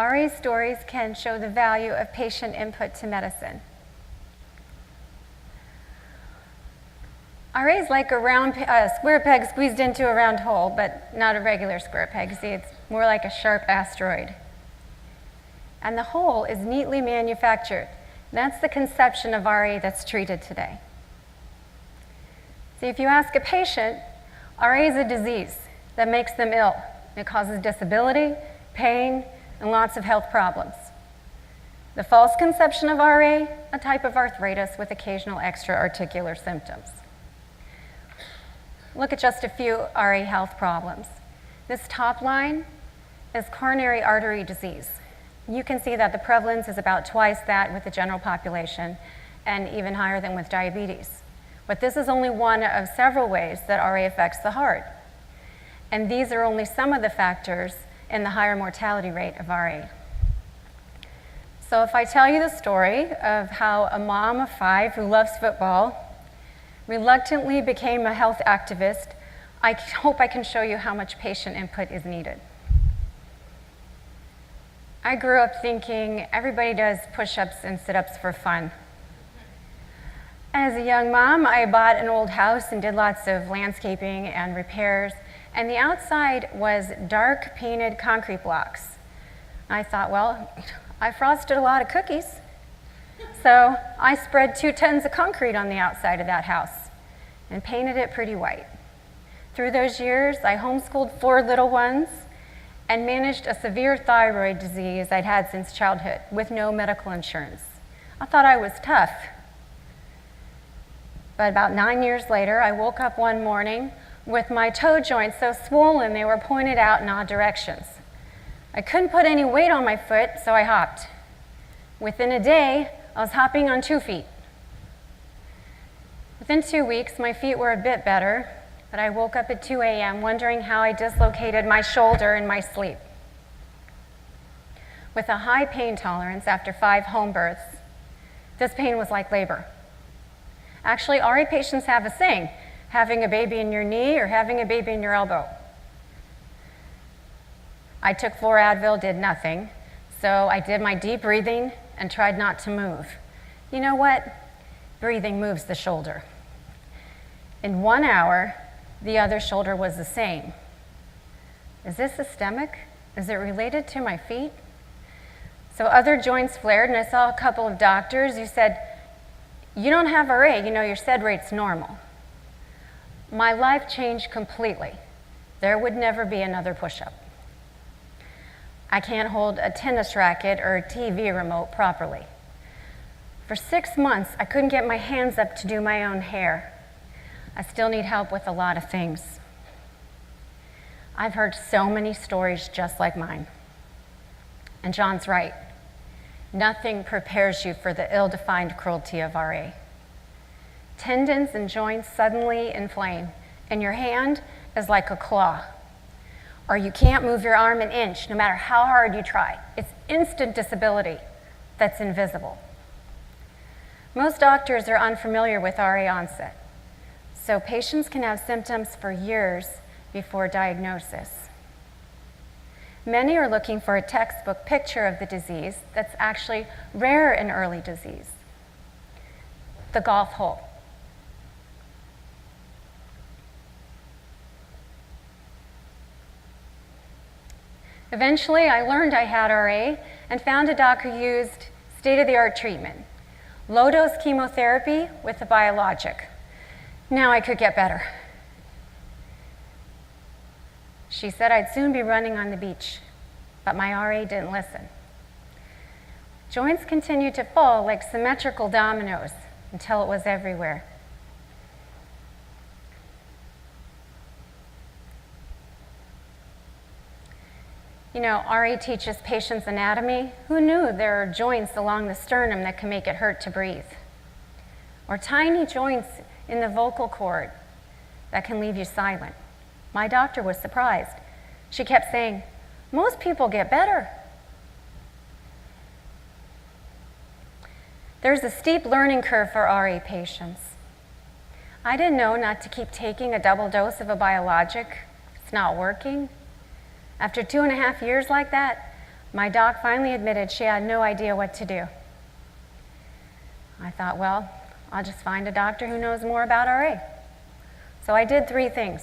RA stories can show the value of patient input to medicine. RA is like a round square peg squeezed into a round hole, but not a regular square peg. See, it's more like a sharp asteroid. And the hole is neatly manufactured. That's the conception of RA that's treated today. See, if you ask a patient, RA is a disease that makes them ill. It causes disability, pain, and lots of health problems. The false conception of RA, a type of arthritis with occasional extra-articular symptoms. Look at just a few RA health problems. This top line is coronary artery disease. You can see that the prevalence is about twice that with the general population and even higher than with diabetes. But this is only one of several ways that RA affects the heart. And these are only some of the factors in the higher mortality rate of RA. So if I tell you the story of how a mom of 5 who loves football reluctantly became a health activist, I hope I can show you how much patient input is needed. I grew up thinking everybody does push-ups and sit-ups for fun. As a young mom, I bought an old house and did lots of landscaping and repairs, and the outside was dark painted concrete blocks. I thought, well, I frosted a lot of cookies, so I spread 2 tons of concrete on the outside of that house and painted it pretty white. Through those years, I homeschooled 4 little ones and managed a severe thyroid disease I'd had since childhood with no medical insurance. I thought I was tough. But about 9 years later, I woke up one morning with my toe joints so swollen they were pointed out in odd directions. I couldn't put any weight on my foot, so I hopped. Within a day, I was hopping on 2 feet. Within 2 weeks, my feet were a bit better, but I woke up at 2 a.m. wondering how I dislocated my shoulder in my sleep. With a high pain tolerance after 5 home births, this pain was like labor. Actually, RA patients have a saying, having a baby in your knee or having a baby in your elbow. I took 4 Advil, did nothing, so I did my deep breathing and tried not to move. You know what? Breathing moves the shoulder. In 1 hour, the other shoulder was the same. Is this systemic? Is it related to my feet? So other joints flared, and I saw a couple of doctors who said, you don't have RA, you know, your SED rate's normal. My life changed completely. There would never be another push-up. I can't hold a tennis racket or a TV remote properly. For 6 months, I couldn't get my hands up to do my own hair. I still need help with a lot of things. I've heard so many stories just like mine. And John's right. Nothing prepares you for the ill-defined cruelty of RA. Tendons and joints suddenly inflame, and your hand is like a claw. Or you can't move your arm an inch, no matter how hard you try. It's instant disability that's invisible. Most doctors are unfamiliar with RA onset, so patients can have symptoms for years before diagnosis. Many are looking for a textbook picture of the disease that's actually rare in early disease. The golf hole. Eventually, I learned I had RA and found a doc who used state-of-the-art treatment, low-dose chemotherapy with a biologic. Now I could get better. She said I'd soon be running on the beach, but my RA didn't listen. Joints continued to fall like symmetrical dominoes until it was everywhere. You know, RA teaches patients anatomy. Who knew there are joints along the sternum that can make it hurt to breathe? Or tiny joints in the vocal cord that can leave you silent. My doctor was surprised. She kept saying, most people get better. There's a steep learning curve for RA patients. I didn't know not to keep taking a double dose of a biologic. It's not working. After 2.5 years like that, My doc finally admitted she had no idea what to do. I thought, well, I'll just find a doctor who knows more about RA. So I did 3 things.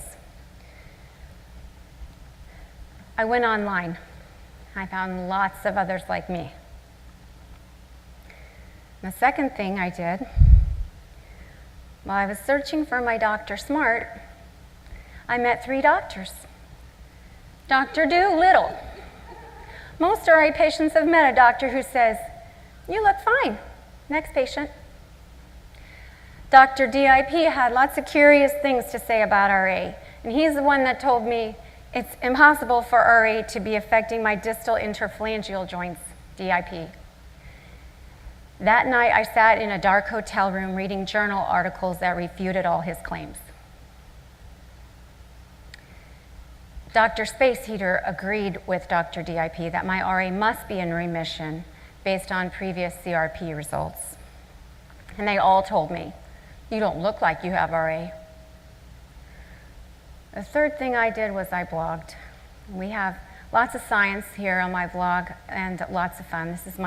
I went online. I found lots of others like me. The second thing I did, while I was searching for my Dr. Smart, I met 3 doctors. Dr. Doolittle. Most RA patients have met a doctor who says, "You look fine. Next patient." Dr. DIP had lots of curious things to say about RA, and he's the one that told me it's impossible for RA to be affecting my distal interphalangeal joints, DIP. That night, I sat in a dark hotel room reading journal articles that refuted all his claims. Dr. Space Heater agreed with Dr. DIP that my RA must be in remission based on previous CRP results. And they all told me, "You don't look like you have RA." The third thing I did was I blogged. We have lots of science here on my blog and lots of fun. This is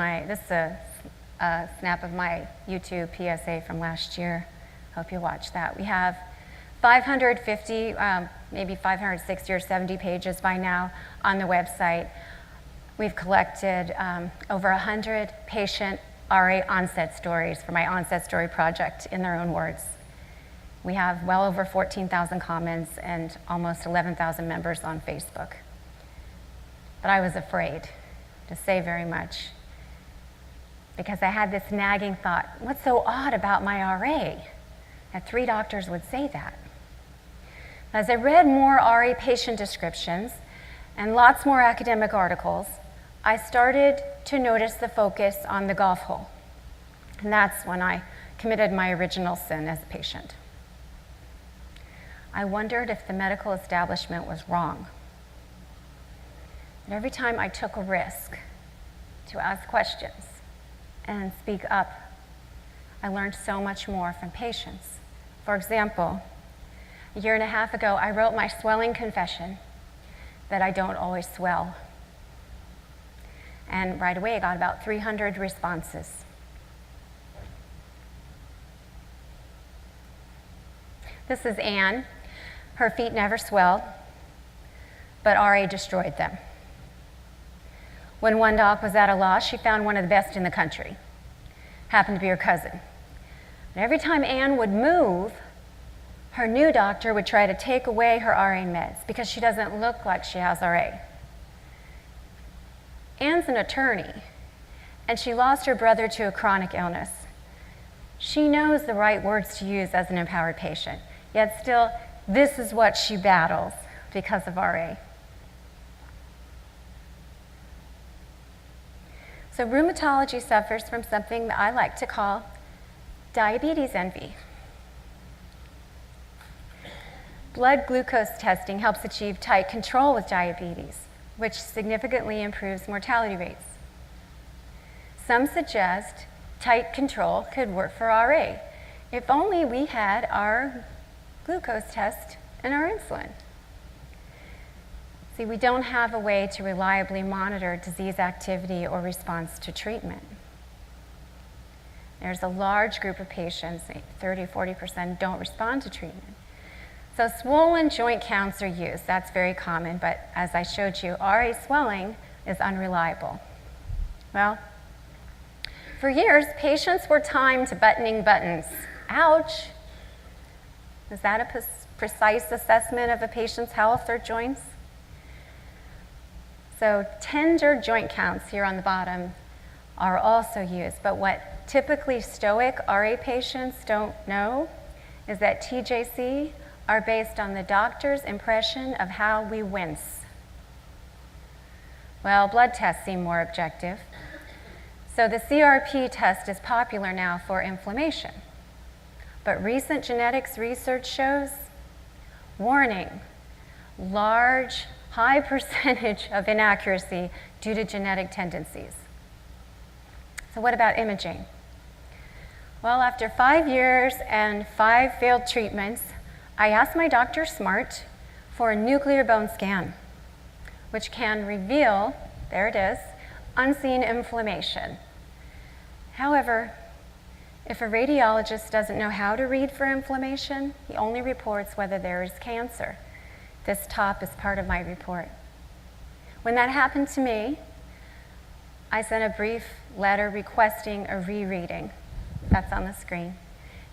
a snap of my YouTube PSA from last year. Hope you watch that. We have 550, maybe 560 or 70 pages by now on the website. We've collected over 100 patient RA onset stories for my Onset Story project in their own words. We have well over 14,000 comments and almost 11,000 members on Facebook. But I was afraid to say very much because I had this nagging thought, what's so odd about my RA? That 3 doctors would say that. As I read more RA patient descriptions and lots more academic articles, I started to notice the focus on the golf hole. And that's when I committed my original sin as a patient. I wondered if the medical establishment was wrong. And every time I took a risk to ask questions and speak up, I learned so much more from patients. For example, a year and a half ago, I wrote my swelling confession that I don't always swell. And right away, I got about 300 responses. This is Anne. Her feet never swell, but RA destroyed them. When one doc was at a loss, she found one of the best in the country. Happened to be her cousin. And every time Anne would move, her new doctor would try to take away her RA meds because she doesn't look like she has RA. Anne's an attorney, and she lost her brother to a chronic illness. She knows the right words to use as an empowered patient, yet still, this is what she battles because of RA. So rheumatology suffers from something that I like to call diabetes envy. Blood glucose testing helps achieve tight control with diabetes, which significantly improves mortality rates. Some suggest tight control could work for RA, if only we had our glucose test and our insulin. See, we don't have a way to reliably monitor disease activity or response to treatment. There's a large group of patients, 30–40%, don't respond to treatment. So swollen joint counts are used. That's very common, but as I showed you, RA swelling is unreliable. Well, for years, patients were timed buttoning buttons. Ouch! Is that a precise assessment of a patient's health or joints? So tender joint counts here on the bottom are also used, but what typically stoic RA patients don't know is that TJC are based on the doctor's impression of how we wince. Well, blood tests seem more objective. So the CRP test is popular now for inflammation. But recent genetics research shows, warning, large, high percentage of inaccuracy due to genetic tendencies. So what about imaging? Well, after 5 years and 5 failed treatments, I asked my Dr. Smart for a nuclear bone scan, which can reveal, there it is, unseen inflammation. However, if a radiologist doesn't know how to read for inflammation, he only reports whether there is cancer. This top is part of my report. When that happened to me, I sent a brief letter requesting a rereading. That's on the screen.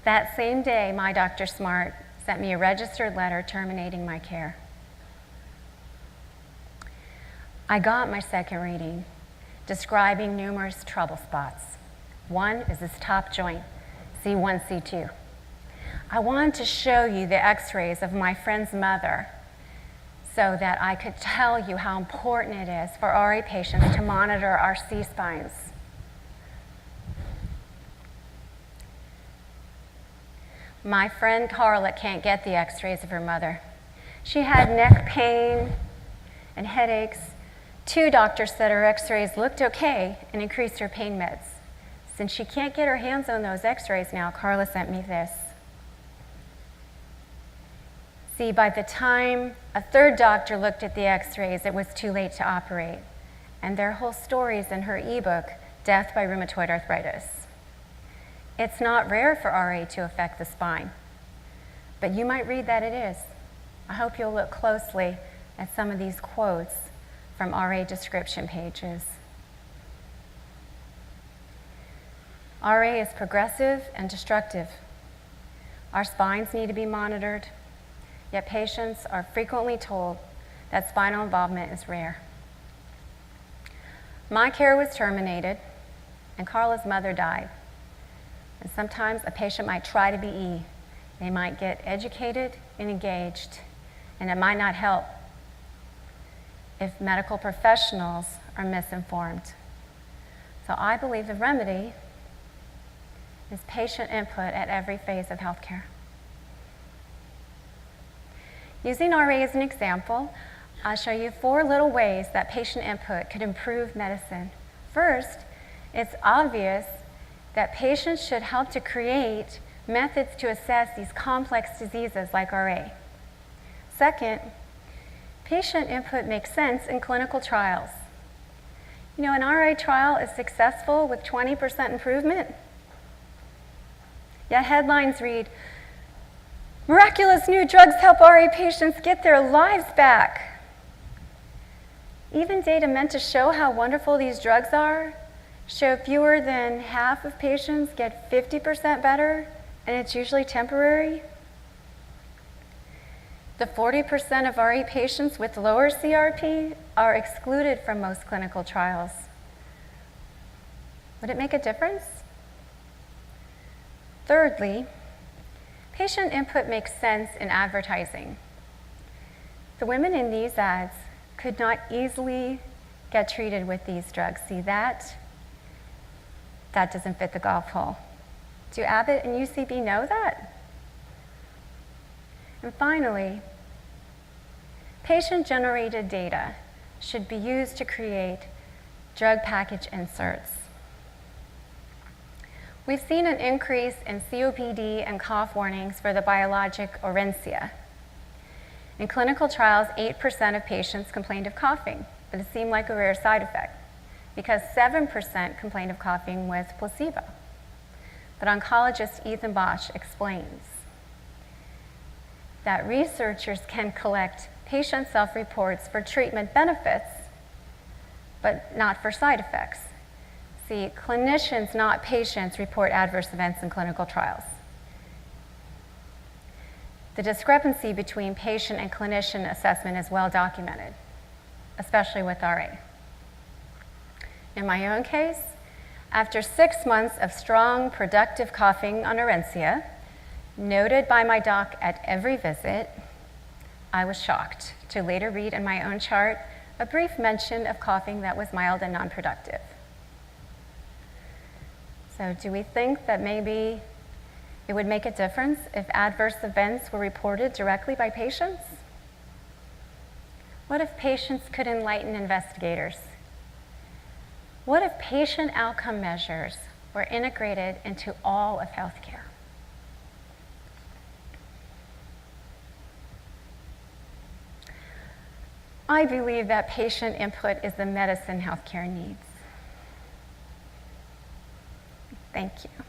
That same day, my Dr. Smart sent me a registered letter terminating my care. I got my second reading, describing numerous trouble spots. One is this top joint, C1, C2. I wanted to show you the x-rays of my friend's mother so that I could tell you how important it is for RA patients to monitor our C-spines. My friend Carla can't get the x-rays of her mother. She had neck pain and headaches. 2 doctors said her x-rays looked okay and increased her pain meds. Since she can't get her hands on those x-rays now, Carla sent me this. See, by the time a 3rd doctor looked at the x-rays, it was too late to operate. And their whole stories in her ebook, Death by Rheumatoid Arthritis. It's not rare for RA to affect the spine, but you might read that it is. I hope you'll look closely at some of these quotes from RA description pages. RA is progressive and destructive. Our spines need to be monitored, yet patients are frequently told that spinal involvement is rare. My care was terminated, and Carla's mother died. And sometimes a patient might try to be E. They might get educated and engaged, and it might not help if medical professionals are misinformed. So I believe the remedy is patient input at every phase of healthcare. Using RA as an example, I'll show you 4 little ways that patient input could improve medicine. First, it's obvious that patients should help to create methods to assess these complex diseases like RA. Second, patient input makes sense in clinical trials. You know, an RA trial is successful with 20% improvement, yet headlines read, "Miraculous new drugs help RA patients get their lives back." Even data meant to show how wonderful these drugs are show fewer than half of patients get 50% better, and it's usually temporary. The 40% of RA patients with lower CRP are excluded from most clinical trials. Would it make a difference? Thirdly, patient input makes sense in advertising. The women in these ads could not easily get treated with these drugs. See that? That doesn't fit the golf hole. Do Abbott and UCB know that? And finally, patient-generated data should be used to create drug package inserts. We've seen an increase in COPD and cough warnings for the biologic Orencia. In clinical trials, 8% of patients complained of coughing, but it seemed like a rare side effect because 7% complained of coughing with placebo. But oncologist Ethan Bosch explains that researchers can collect patient self-reports for treatment benefits, but not for side effects. See, clinicians, not patients, report adverse events in clinical trials. The discrepancy between patient and clinician assessment is well documented, especially with RA. In my own case, after 6 months of strong, productive coughing on Orencia, noted by my doc at every visit, I was shocked to later read in my own chart a brief mention of coughing that was mild and non-productive. So do we think that maybe it would make a difference if adverse events were reported directly by patients? What if patients could enlighten investigators? What if patient outcome measures were integrated into all of healthcare? I believe that patient input is the medicine healthcare needs. Thank you.